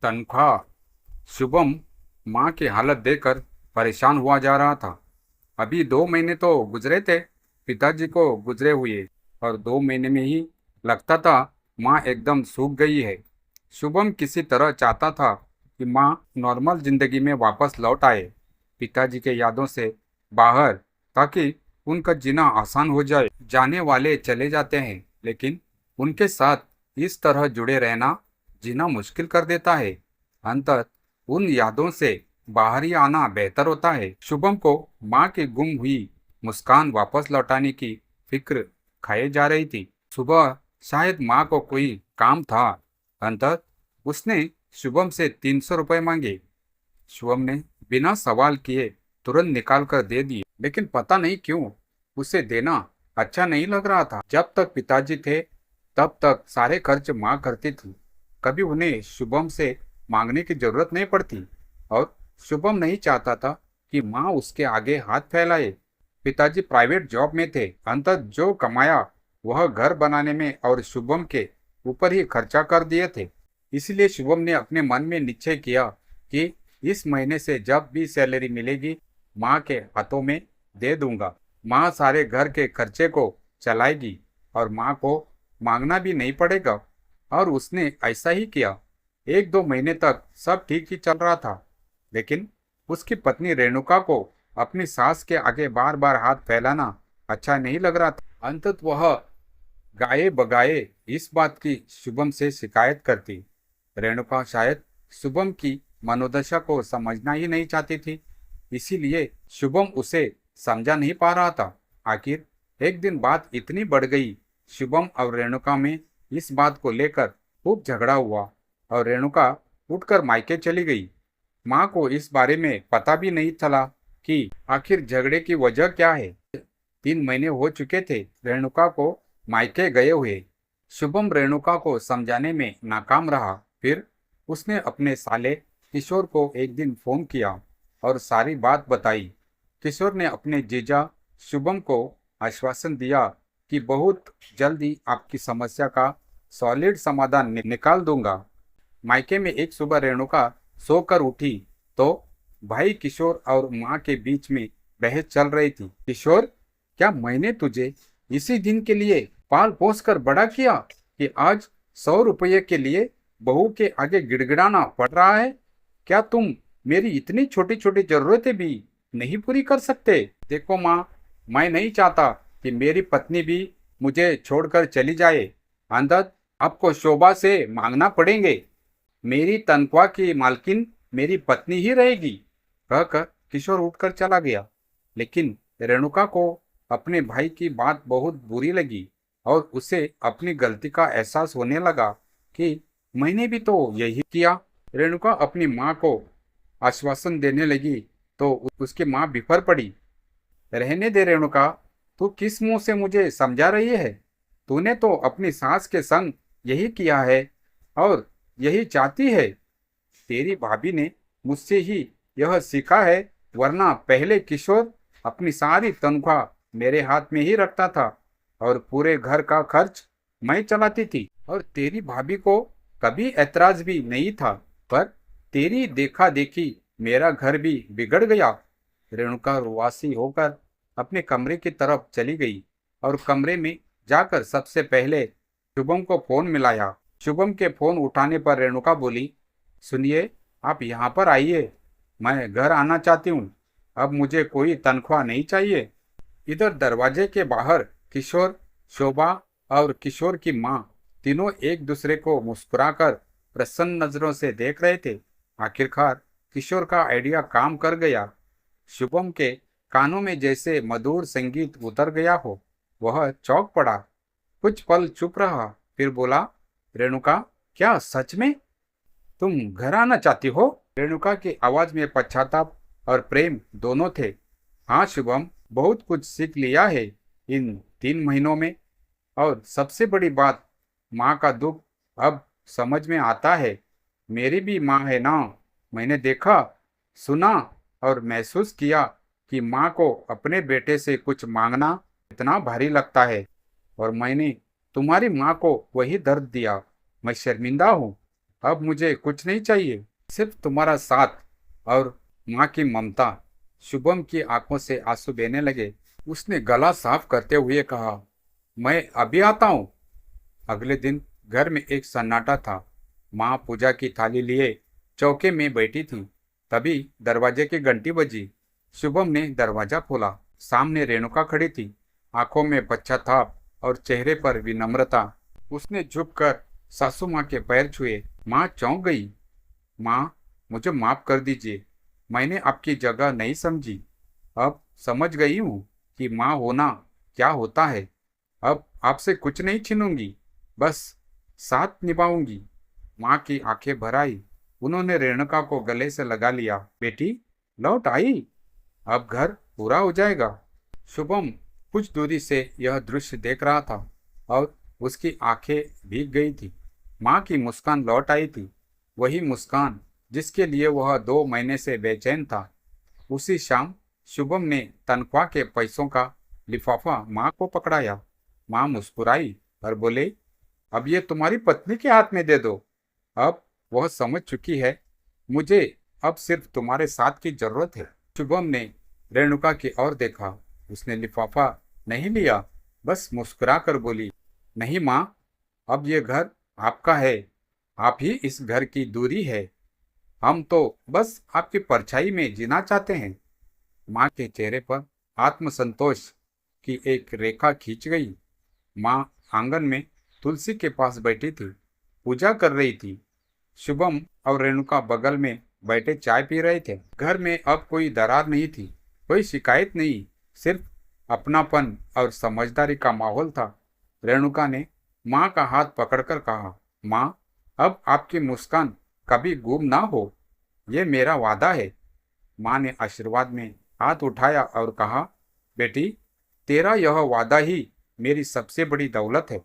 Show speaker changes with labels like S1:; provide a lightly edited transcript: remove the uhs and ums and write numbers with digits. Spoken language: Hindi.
S1: तनख्वाह। शुभम माँ की हालत देखकर परेशान हुआ जा रहा था। अभी 2 महीने तो गुजरे थे पिताजी को गुजरे हुए, और 2 महीने में ही लगता था माँ एकदम सूख गई है। शुभम किसी तरह चाहता था कि माँ नॉर्मल जिंदगी में वापस लौट आए, पिताजी के यादों से बाहर, ताकि उनका जीना आसान हो जाए। जाने वाले चले जाते हैं, लेकिन उनके साथ इस तरह जुड़े रहना जीना मुश्किल कर देता है। अंततः उन यादों से बाहर ही आना बेहतर होता है। शुभम को माँ की गुम हुई मुस्कान वापस लौटाने की फिक्र खाए जा रही थी। सुबह शायद माँ को कोई काम था। अंततः उसने शुभम से 300 रुपये मांगे। शुभम ने बिना सवाल किए तुरंत निकाल कर दे दिए, लेकिन पता नहीं क्यों उसे देना अच्छा नहीं लग रहा था। जब तक पिताजी थे तब तक सारे खर्च माँ करती थी, कभी उन्हें शुभम से मांगने की जरूरत नहीं पड़ती, और शुभम नहीं चाहता था कि माँ उसके आगे हाथ फैलाए। पिताजी प्राइवेट जॉब में थे, अंततः जो कमाया वह घर बनाने में और शुभम के ऊपर ही खर्चा कर दिए थे। इसलिए शुभम ने अपने मन में निश्चय किया कि इस महीने से जब भी सैलरी मिलेगी माँ के हाथों में दे दूंगा। माँ सारे घर के खर्चे को चलाएगी और माँ को मांगना भी नहीं पड़ेगा। और उसने ऐसा ही किया। 1-2 महीने तक सब ठीक ही चल रहा था, लेकिन उसकी पत्नी रेणुका को अपनी सास के आगे बार बार हाथ फैलाना अच्छा नहीं लग रहा था। अंततः वह गाये बगाए इस बात की शुभम से शिकायत करती। रेणुका शायद शुभम की मनोदशा को समझना ही नहीं चाहती थी, इसीलिए शुभम उसे समझा नहीं पा रहा था। आखिर एक दिन बात इतनी बढ़ गई, शुभम और रेणुका में इस बात को लेकर खूब झगड़ा हुआ और रेणुका उठकर मायके चली गई। माँ को इस बारे में पता भी नहीं चला कि आखिर झगड़े की वजह क्या है। 3 महीने हो चुके थे रेणुका को मायके गए हुए। शुभम रेणुका को समझाने में नाकाम रहा। फिर उसने अपने साले किशोर को एक दिन फोन किया और सारी बात बताई। किशोर ने अपने जीजा शुभम को आश्वासन दिया कि बहुत जल्दी आपकी समस्या का सॉलिड समाधान निकाल दूंगा। मायके में एक सुबह रेणुका सोकर उठी तो भाई किशोर और माँ के बीच में बहस चल रही थी। किशोर, क्या मैंने तुझे इसी दिन के लिए पाल पोस कर बड़ा किया कि आज 100 रुपये के लिए बहू के आगे गिड़गिड़ाना पड़ रहा है? क्या तुम मेरी इतनी छोटी छोटी जरूरतें भी नहीं पूरी कर सकते? देखो माँ, मैं नहीं चाहता कि मेरी पत्नी भी मुझे छोड़कर चली जाए। अंततः आपको शोभा से मांगना पड़ेंगे। मेरी तनख्वाह की मालकिन मेरी पत्नी ही रहेगी। कहकर किशोर उठकर चला गया। लेकिन रेणुका को अपने भाई की बात बहुत बुरी लगी और उसे अपनी गलती का एहसास होने लगा कि मैंने भी तो यही किया। रेणुका अपनी माँ को आश्वासन देने लगी तो उसकी माँ बिफर पड़ी। रहने दे रेणुका, तू किस मुंह से मुझे समझा रही है? तूने तो अपनी सास के संग यही किया है और यही चाहती है। तेरी भाभी ने मुझसे ही यह सीखा है, वरना पहले किशोर अपनी सारी तनख्वाह मेरे हाथ में ही रखता था और पूरे घर का खर्च मैं चलाती थी, और तेरी भाभी को कभी ऐतराज भी नहीं था। पर तेरी देखा देखी मेरा घर भी बिगड़ गया। रेणुका रुआसी होकर अपने कमरे की तरफ चली गई और कमरे में जाकर सबसे पहले शुभम को फोन मिलाया। शुभम के फोन उठाने पर रेणुका बोली, सुनिए, आप यहाँ पर आइए, मैं घर आना चाहती हूँ। अब मुझे कोई तनख्वाह नहीं चाहिए। इधर दरवाजे के बाहर किशोर, शोभा और किशोर की माँ तीनों एक दूसरे को मुस्कुराकर प्रसन्न नजरों से देख रहे थे। आखिरकार किशोर का आइडिया काम कर गया। शुभम के कानों में जैसे मधुर संगीत उतर गया हो। वह चौंक पड़ा, कुछ पल चुप रहा, फिर बोला, रेणुका, क्या सच में तुम घर आना चाहती हो? रेणुका की आवाज में पश्चाताप और प्रेम दोनों थे। हाँ शुभम, बहुत कुछ सीख लिया है इन 3 महीनों में, और सबसे बड़ी बात, माँ का दुख अब समझ में आता है। मेरी भी माँ है ना। मैंने देखा, सुना और महसूस किया कि माँ को अपने बेटे से कुछ मांगना इतना भारी लगता है, और मैंने तुम्हारी माँ को वही दर्द दिया। मैं शर्मिंदा हूँ। अब मुझे कुछ नहीं चाहिए, सिर्फ तुम्हारा साथ और माँ की ममता। शुभम की आंखों से आंसू बहने लगे। उसने गला साफ करते हुए कहा, मैं अभी आता हूँ। अगले दिन घर में एक सन्नाटा था। माँ पूजा की थाली लिए चौके में बैठी थी। तभी दरवाजे की घंटी बजी। शुभम ने दरवाजा खोला। सामने रेणुका खड़ी थी, आंखों में पश्चाताप और चेहरे पर विनम्रता। उसने झुककर सासू माँ के पैर छुए। माँ चौंक गई। माँ, मुझे माफ कर दीजिए, मैंने आपकी जगह नहीं समझी। अब समझ गई हूँ कि माँ होना क्या होता है। अब आपसे कुछ नहीं छीनूंगी, बस साथ निभाऊंगी। माँ की आंखें भर आई। उन्होंने रेणुका को गले से लगा लिया। बेटी लौट आई, अब घर पूरा हो जाएगा। शुभम कुछ दूरी से यह दृश्य देख रहा था और उसकी आंखें भीग गई थी। माँ की मुस्कान लौट आई थी, वही मुस्कान जिसके लिए वह 2 महीने से बेचैन था। उसी शाम शुभम ने तनख्वाह के पैसों का लिफाफा माँ को पकड़ाया। माँ मुस्कुराई और बोले, अब ये तुम्हारी पत्नी के हाथ में दे दो। अब वह समझ चुकी है, मुझे अब सिर्फ तुम्हारे साथ की जरूरत है। शुभम ने रेणुका की ओर देखा। उसने लिफाफा नहीं लिया, बस मुस्कुरा कर बोली, नहीं माँ, अब ये घर आपका है। आप ही इस घर की दूरी है। हम तो बस आपकी परछाई में जीना चाहते हैं। माँ के चेहरे पर आत्मसंतोष की एक रेखा खींच गई। माँ आंगन में तुलसी के पास बैठी थी, पूजा कर रही थी। शुभम और रेणुका बगल में बैठे चाय पी रहे थे। घर में अब कोई दरार नहीं थी, कोई शिकायत नहीं, सिर्फ अपनापन और समझदारी का माहौल था। रेणुका ने माँ का हाथ पकड़कर कहा, माँ, अब आपकी मुस्कान कभी गुम ना हो, ये मेरा वादा है। माँ ने आशीर्वाद में हाथ उठाया और कहा, बेटी, तेरा यह वादा ही मेरी सबसे बड़ी दौलत है।